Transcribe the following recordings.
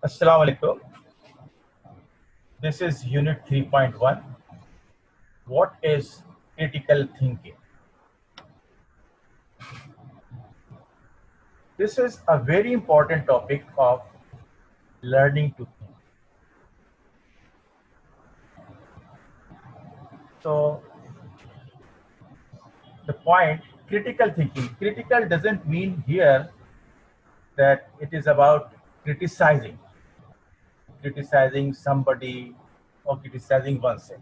Assalamu alaikum. This is Unit 3.1. What is critical thinking? This is a very important topic of learning to think. So, the point, critical thinking. Critical doesn't mean here that it is about criticizing somebody or criticizing oneself.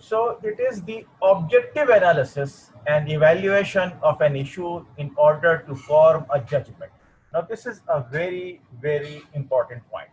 So it is the objective analysis and evaluation of an issue in order to form a judgment. Now this is a very, very important point.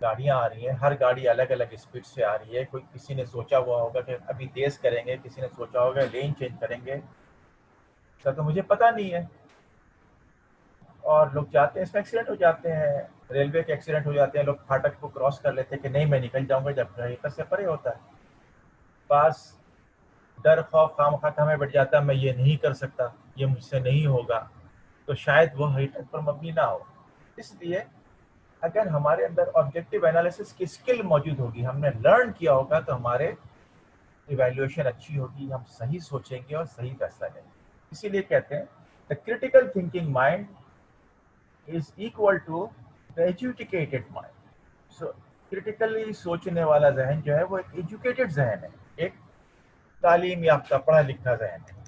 گاڑیاں آ رہی ہیں، ہر گاڑی الگ الگ speed سے آ رہی ہے. کوئی کسی نے سوچا ہوا ہوگا کہ ابھی تیز کریں گے، کسی نے سوچا ہوگا لین چینج کریں گے، ایسا تو مجھے پتہ نہیں ہے. اور لوگ جاتے ہیں، اس میں ایکسیڈنٹ ہو جاتے ہیں، ریلوے کے ایکسیڈنٹ ہو جاتے ہیں. لوگ پھاٹک کو کراس کر لیتے ہیں کہ نہیں میں نکل جاؤں گا، جب حقیقت سے پرے ہوتا ہے. بعض ڈر خوف خواہ ہمیں بیٹھ جاتا ہے میں یہ نہیں کر سکتا، یہ مجھ سے نہیں ہوگا، تو شاید وہ حقیقت پر مبنی نہ ہو. اس لیے اگر ہمارے اندر آبجیکٹیو انالیسس کی اسکل موجود ہوگی، ہم نے لرن کیا ہوگا، تو ہمارے ایویلیویشن اچھی ہوگی، ہم صحیح سوچیں گے اور صحیح فیصلہ لیں گے. اسی لیے کہتے ہیں the critical thinking mind is equal to the educated mind. So critically سوچنے والا ذہن جو ہے وہ ایک ایجوکیٹڈ ذہن ہے، ایک تعلیم یافتہ پڑھا لکھا ذہن ہے.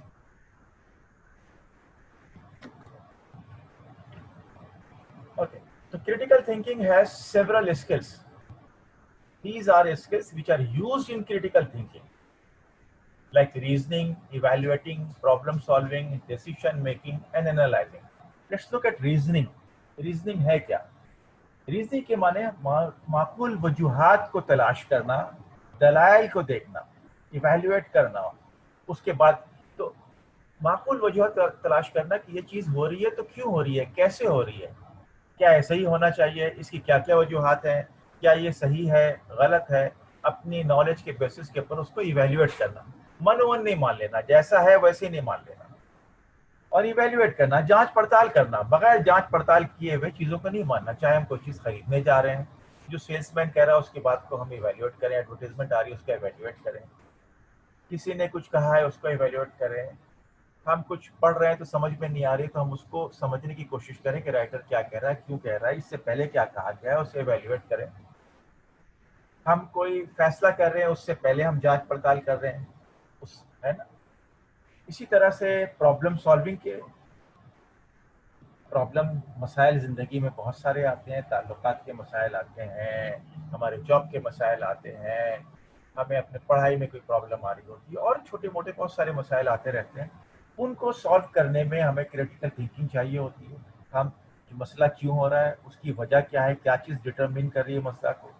Okay. So critical thinking has several skills. These are skills which are used in critical thinking, like reasoning, evaluating, problem solving, decision making, and analyzing. Let's look at reasoning. Reasoning ہے کیا؟ ریزننگ کے معنی معقول وجوہات کو تلاش کرنا، دلائل کو دیکھنا، ایویلویٹ کرنا. اس کے بعد تو معقول وجوہات تلاش کرنا کہ یہ چیز ہو رہی ہے تو کیوں ہو رہی ہے، کیسے ہو رہی ہے، کیا ایسا ہی ہونا چاہیے، اس کی کیا کیا وجوہات ہیں، کیا یہ صحیح ہے غلط ہے. اپنی نالج کے بیسس کے اوپر اس کو ایویلویٹ کرنا، من نہیں مان لینا، جیسا ہے ویسے نہیں مان لینا. اور ایویلویٹ کرنا، جانچ پڑتال کرنا، بغیر جانچ پڑتال کیے ہوئے چیزوں کو نہیں ماننا. چاہے ہم کوئی چیز خریدنے جا رہے ہیں، جو سیلس مین کہہ رہا ہے اس کی بات کو ہم ایویلویٹ کریں، ایڈورٹیزمنٹ آ رہی ہے اس کو ایویلویٹ کریں، کسی نے کچھ کہا ہے اس کو ایویلویٹ کریں. ہم کچھ پڑھ رہے ہیں تو سمجھ میں نہیں آ رہی تو ہم اس کو سمجھنے کی کوشش کریں کہ رائٹر کیا کہہ رہا ہے، کیوں کہہ رہا ہے، اس سے پہلے کیا کہا گیا ہے، اسے ایویلویٹ کریں. ہم کوئی فیصلہ کر رہے ہیں اس سے پہلے ہم جانچ پڑتال کر رہے ہیں، ہے نا. اسی طرح سے پرابلم سالونگ کے مسائل زندگی میں بہت سارے آتے ہیں. تعلقات کے مسائل آتے ہیں، ہمارے جاب کے مسائل آتے ہیں، ہمیں اپنے پڑھائی میں کوئی پرابلم آ رہی ہوتی ہے، اور چھوٹے موٹے بہت سارے مسائل آتے رہتے ہیں. ان کو سالو کرنے میں ہمیں کریٹیکل تھنکنگ چاہیے ہوتی ہے. ہم مسئلہ کیوں ہو رہا ہے، اس کی وجہ کیا ہے، کیا چیز ڈٹرمن کر رہی ہے مسئلہ کو،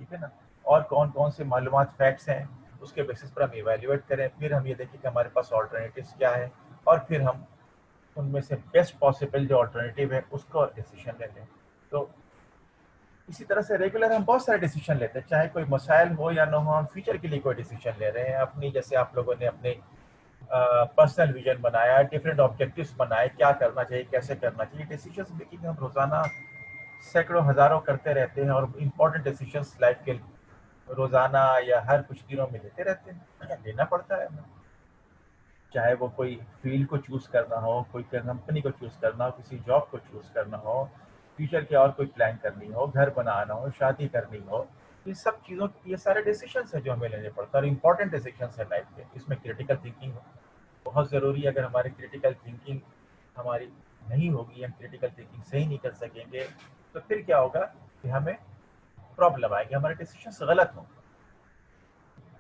ٹھیک ہے نا. اور کون کون سے معلومات فیکٹس ہیں، اس کے بیسس پر ہم ایویلویٹ کریں. پھر ہم یہ دیکھیں کہ ہمارے پاس آلٹرنیٹیوز کیا ہے، اور پھر ہم ان میں سے بیسٹ پاسبل جو آلٹرنیٹیو ہے اس کو ڈیسیشن لے لیں. تو اسی طرح سے ریگولر ہم بہت سارے ڈیسیشن لیتے ہیں، چاہے کوئی مسائل ہو یا نہ ہو. ہم فیوچر کے لیے کوئی ڈیسیشن لے رہے ہیں اپنی، جیسے آپ لوگوں نے اپنی پرسنل ویژن بنایا، ڈفرینٹ آبجیکٹیوز بنائے، کیا کرنا چاہیے، کیسے کرنا چاہیے. ڈیسیشنز میکنگ ہم روزانہ سینکڑوں ہزاروں کرتے رہتے ہیں، اور امپورٹنٹ ڈیسیشنز لائف کے روزانہ یا ہر کچھ دنوں میں لیتے رہتے ہیں، لینا پڑتا ہے ہمیں. چاہے وہ کوئی فیلڈ کو چوز کرنا ہو، کوئی کمپنی کو چوز کرنا ہو، کسی جاب کو چوز کرنا ہو، فیوچر کی اور کوئی پلان کرنی ہو، گھر بنانا ہو، شادی کرنی ہو. یہ سب چیزوں یہ سارے ڈیسیشنس ہیں جو ہمیں لینے پڑتا ہے، اور امپورٹنٹ ڈیسیشنس ہیں لائف کے. اس میں کریٹیکل تھنکنگ بہت ضروری ہے. اگر ہماری کریٹیکل تھنکنگ ہماری نہیں ہوگی، ہم کریٹیکل تھنکنگ صحیح نہیں کر سکیں گے، تو پھر کیا ہوگا کہ ہمیں پرابلم آئے گی، ہمارے ڈیسیشنس غلط ہوں گے.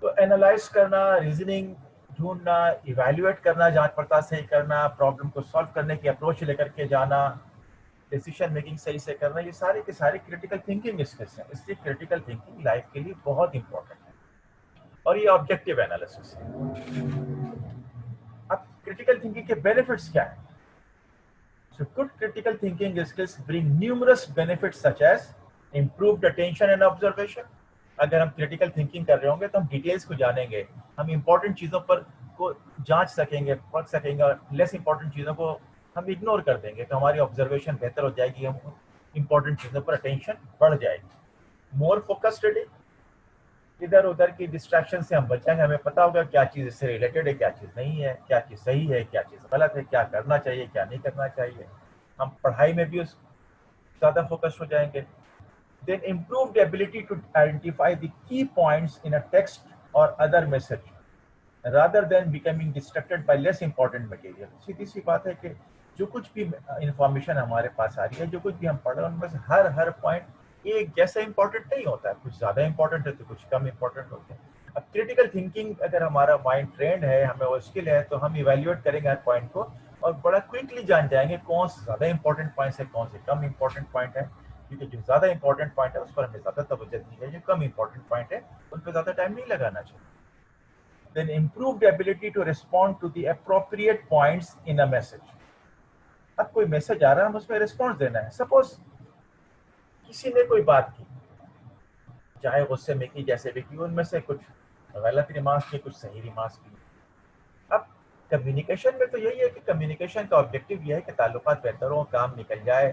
تو اینالائز کرنا، ریزننگ ڈھونڈنا، ایویلویٹ کرنا، جانچ پڑتال صحیح کرنا، پرابلم کو سالو کرنے کی اپروچ لے کر کے جانا، ڈیسیشن میکنگ صحیح سے کرنا، یہ سارے کے سارے کریٹیکل تھنکنگ اسکلس ہیں. اس لیے کریٹیکل تھنکنگ لائف کے لیے بہت امپورٹنٹ ہے. اور یہ آبجیکٹیو انالیسس ہے. اب کریٹیکل تھنکنگ کے بینیفٹس کیا ہیں؟ So good critical thinking skills bring numerous benefits such as improved attention and observation. اگر ہم کریٹیکل تھنکنگ کر رہے ہوں گے تو ہم ڈیٹیلس کو جانیں گے، ہم امپورٹنٹ چیزوں پر کو جانچ سکیں گے، پڑھ سکیں گے، اور لیس امپورٹنٹ چیزوں کو ہم اگنور کر دیں گے. تو ہماری آبزرویشن بہتر ہو جائے گی، ہم امپورٹنٹ چیزوں پر اٹینشن بڑھ جائے گی. مور فوکسڈ ریڈنگ، ادھر ادھر کی ڈسٹریکشن سے ہم بچیں گے. ہمیں پتا ہوگا کیا چیز اس سے ریلیٹڈ ہے، کیا چیز نہیں ہے، کیا چیز صحیح ہے، کیا چیز غلط ہے، کیا کرنا چاہیے، کیا نہیں کرنا چاہیے. ہم پڑھائی میں بھی زیادہ فوکس ہو جائیں گے. Then improve the ability to identify the key points in a text or other message rather than becoming distracted by less important material. سیدھی سی بات ہے کہ جو کچھ بھی انفارمیشن ہمارے پاس آ رہی ہے، جو کچھ بھی ہم پڑھ رہے ہیں، ان میں سے ہر پوائنٹ ایک جیسا امپورٹنٹ نہیں ہوتا ہے. کچھ زیادہ امپورٹنٹ ہے تو کچھ کم امپورٹنٹ ہوتے ہیں. اب کریٹیکل تھنکنگ اگر ہمارا مائنڈ ٹرینڈ ہے، ہمیں وہ اسکل ہے، تو ہم ایویلیویٹ کریں گے ہر پوائنٹ کو، اور بڑا کوئکلی جان جائیں گے کون سے زیادہ امپورٹنٹ پوائنٹس ہیں، کون سے کم امپورٹنٹ پوائنٹ ہیں. کیونکہ جو زیادہ امپورٹنٹ پوائنٹ ہے اس پر ہمیں زیادہ توجہ دینی چاہیے، جو کم امپورٹنٹ پوائنٹ ہے ان پہ زیادہ ٹائم نہیں لگانا چاہیے. Then improved ability to respond to the appropriate points in a message. اب کوئی میسج آ رہا ہے ہم اس میں ریسپانس دینا ہے. سپوز کسی نے کوئی بات کی، چاہے غصے میں کی جیسے بھی کی، ان میں سے کچھ غلط ریمارکس کی، کچھ صحیح ریمارکس کی. اب کمیونیکیشن میں تو یہی ہے کہ کمیونیکیشن کا آبجیکٹو یہ ہے کہ تعلقات بہتر ہوں، کام نکل جائے.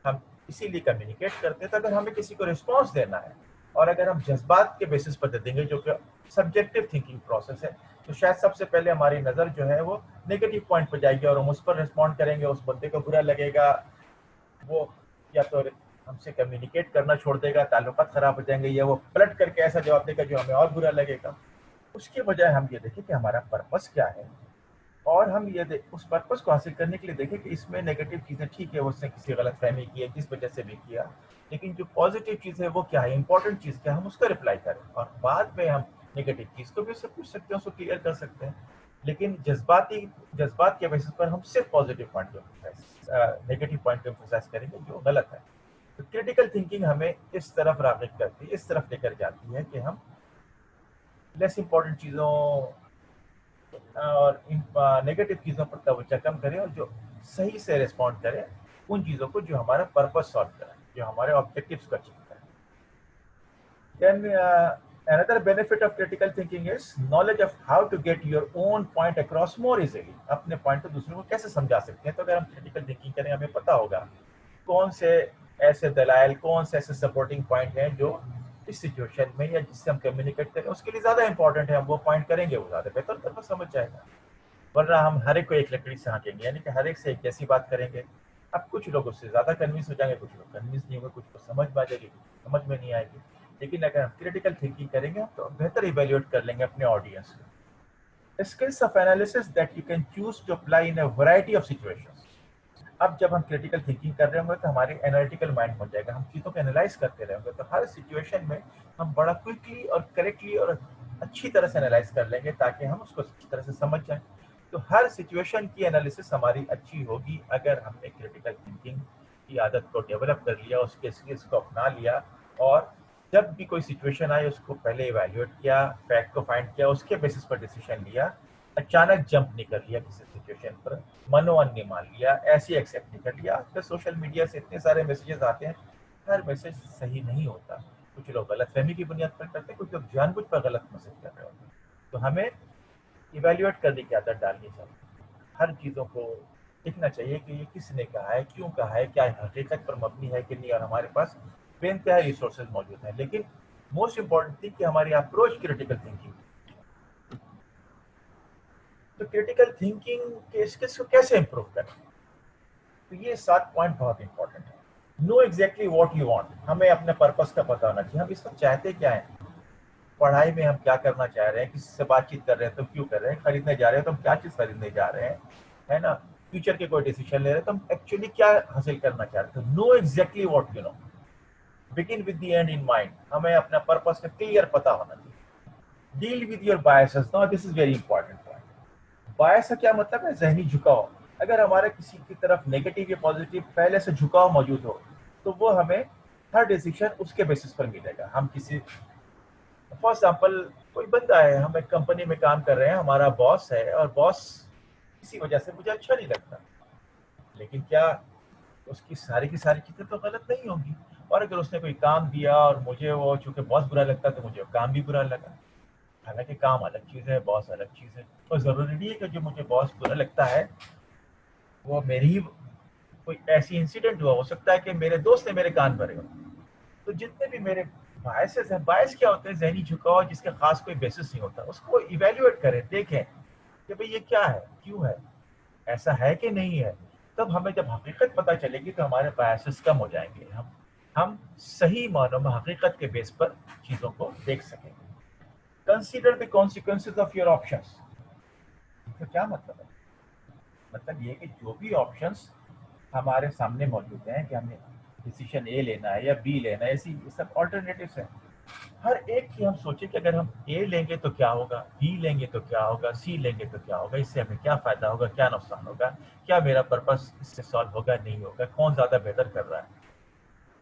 ہم اسی لیے کمیونیکیٹ کرتے ہیں. تو اگر ہمیں کسی کو رسپانس دینا ہے اور اگر ہم جذبات کے بیسس پر دے دیں گے جو کہ سبجیکٹو تھنکنگ پروسیس ہے، تو شاید سب سے پہلے ہماری نظر جو ہے وہ نیگیٹو پوائنٹ پہ جائے گی اور ہم اس پر رسپونڈ کریں گے. اس بندے کو برا لگے گا، وہ یا تو ہم سے کمیونیکیٹ کرنا چھوڑ دے گا، تعلقات خراب ہو جائیں گے، یا وہ پلٹ کر کے ایسا جواب دے گا جو ہمیں اور برا لگے گا. اس کی بجائے ہم یہ دیکھیں کہ ہمارا پرپس کیا ہے اور ہم یہ اس پرپس کو حاصل کرنے کے لیے دیکھیں کہ اس میں نیگیٹو چیزیں ٹھیک ہے، اس نے کسی غلط فہمی کی ہے، کس وجہ سے بھی کیا، لیکن جو پازیٹیو چیز ہے وہ کیا ہے، امپورٹنٹ چیز کیا ہے، ہم اس کا رپلائی کریں. اور بعد میں ہم نیگیٹو چیز کو بھی اس سے پوچھ سکتے ہیں، اس کو کلیئر کر سکتے ہیں. لیکن جذبات کے بیسس پر ہم صرف پازیٹیو پوائنٹ پہ نیگیٹو پوائنٹ پہ امفسائز کریں گے جو غلط ہے. تو کریٹیکل تھنکنگ ہمیں اس طرف راغب کرتی ہے، اس طرف لے کر جاتی ہے کہ ہم لیس امپورٹنٹ چیزوں اور نیگیٹو چیزوں پر توجہ کم کریں اور جو صحیح سے ریسپونڈ کریں ان چیزوں کو جو ہمارا پرپس سالو کریں، جو ہمارے آبجیکٹیوز کو اچیو کریں. Then another benefit of critical thinking is knowledge of how to get your own point across more easily. اپنے پوائنٹ کو دوسروں کو کیسے سمجھا سکتے ہیں. تو اگر ہم کریٹیکل تھنکنگ کریں ہمیں پتہ ہوگا کون سے ایسے دلائل، کون سے ایسے سپورٹنگ پوائنٹ ہیں جو اس سچویشن میں یا جس سے ہم کمیونیکیٹ کریں اس کے لیے زیادہ امپورٹنٹ ہے. ہم وہ پوائنٹ کریں گے وہ زیادہ بہتر طرح سمجھ جائے گا. ورنہ ہم ہر ایک کو ایک لکڑی سے ہانکیں گے، یعنی کہ ہر ایک سے ایک جیسی بات کریں گے. اب کچھ لوگ اس سے زیادہ کنوینس ہو جائیں گے، کچھ لوگ کنوینس نہیں ہوں گے، کچھ کو سمجھ میں آ جائے گی، کچھ سمجھ میں نہیں آئے گی. لیکن اگر ہم کریٹیکل تھنکنگ کریں گے تو بہتر ایویلیویٹ کر لیں گے اپنے آڈینس کو. Skills of analysis that you can choose to apply in a variety of situations. اب جب ہم کریٹیکل تھنکنگ کر رہے ہوں گے تو ہماری انالیٹیکل مائنڈ بن جائے گا، ہم چیزوں کو انالائز کرتے رہیں گے. تو ہر سچویشن میں ہم بڑا کوئکلی اور کریکٹلی اور اچھی طرح سے انالائز کر لیں گے تاکہ ہم اس کو اچھی طرح سے سمجھ جائیں. تو ہر سچویشن کی انالیسس ہماری اچھی ہوگی اگر ہم نے کریٹیکل تھنکنگ کی عادت کو ڈیولپ کر لیا، اس کے اسکلس کو اپنا لیا اور جب بھی کوئی سچویشن آئی اس کو پہلے ایویلیویٹ کیا، فیکٹ کو فائنڈ کیا، اس کے بیسس پر ڈیسیشن لیا. اچانک جمپ نہیں کر لیا کسی سچویشن پر، منو ان نہیں مان لیا، ایسے ایکسیپٹ نہیں کر لیا. آج کل سوشل میڈیا سے اتنے سارے میسیجز آتے ہیں، ہر میسیج صحیح نہیں ہوتا. کچھ لوگ غلط فہمی کی بنیاد پر کرتے ہیں، کچھ لوگ جان بوجھ پر غلط میسیج کر رہے ہوتے ہیں. تو ہمیں ایویلیویٹ کرنے کی عادت ڈالنی چاہیے. ہر چیزوں کو دیکھنا چاہیے کہ یہ کس نے کہا ہے، کیوں کہا ہے، کیا حقیقت پر مبنی ہے کہ نہیں. اور ہمارے پاس بے انتہا ریسورسز موجود ہیں، لیکن موسٹ امپورٹنٹ تھنگ کہ ہماری اپروچ کریٹیکل تھنکنگ. تو کریٹیکل تھنکنگ کے اسکلس کو کیسے امپروو کریں؟ تو یہ 7 پوائنٹ بہت امپورٹنٹ ہے. Know exactly what you want. ہمیں اپنے پرپس کا پتہ ہونا چاہیے، ہم اس وقت چاہتے کیا ہیں. پڑھائی میں ہم کیا کرنا چاہ رہے ہیں، کسی سے بات چیت کر رہے ہیں تو کیوں کر رہے ہیں، خریدنے جا رہے ہیں تو ہم کیا چیز خریدنے جا رہے ہیں، ہے نا. فیوچر کے کوئی ڈیسیشن لے رہے ہیں تو ہم ایکچولی کیا حاصل کرنا چاہ رہے ہیں. No exactly what you know, begin with the end in mind. ہمیں اپنا پرپس کا کلیئر پتہ ہونا چاہیے. Deal with your biases. Now this is very important point. Bias کا کیا مطلب ہے؟ ذہنی جھکاؤ. اگر ہمارے کسی کی طرف نیگیٹو یا پازیٹیو پہلے سے جھکاؤ موجود ہو تو وہ ہمیں ہر ڈیسیشن اس کے بیسس پر ملے گا. ہم کسی فار ایگزامپل کوئی بندہ ہے، ہم ایک کمپنی میں کام کر رہے ہیں، ہمارا باس ہے اور باس کسی وجہ سے مجھے اچھا نہیں لگتا، لیکن کیا اس کی ساری چیزیں تو غلط نہیں ہوں گی. اور اگر اس نے کوئی کام دیا اور مجھے وہ چونکہ باس برا لگتا تو مجھے وہ کام بھی برا لگا. حالانکہ کام الگ چیز ہے، باس الگ چیز ہے. اور ضروری نہیں ہے کہ جو مجھے باس برا لگتا ہے وہ میری ہی کوئی ایسی انسیڈنٹ ہوا، ہو سکتا ہے کہ میرے دوست نے میرے کان بھرے ہو. تو جتنے بھی میرے باعث ہیں، باعث کیا ہوتے ہیں؟ ذہنی جھکاؤ جس کا خاص کوئی بیسس نہیں ہوتا. اس کو ایویلیویٹ کریں، دیکھیں کہ بھئی یہ کیا ہے، کیوں ہے، ایسا ہے کہ نہیں ہے. تب ہمیں جب حقیقت پتہ چلے گی تو ہمارے باعث کم ہو جائیں گے، ہم صحیح معنوں میں حقیقت کے بیس پر چیزوں کو دیکھ سکیں گے. Consider the consequences of your options. تو کیا مطلب ہے؟ مطلب یہ کہ جو بھی آپشنس ہمارے سامنے موجود ہیں کہ ہمیں ڈیسیشن اے لینا ہے یا بی لینا ہے، ایسی سب آلٹرنیٹیوس ہیں. ہر ایک کی ہم سوچیں کہ اگر ہم اے لیں گے تو کیا ہوگا، بی لیں گے تو کیا ہوگا، سی لیں گے تو کیا ہوگا، اس سے ہمیں کیا فائدہ ہوگا، کیا نقصان ہوگا، کیا میرا پرپس اس سے سالو ہوگا نہیں ہوگا، کون زیادہ بہتر کر رہا ہے.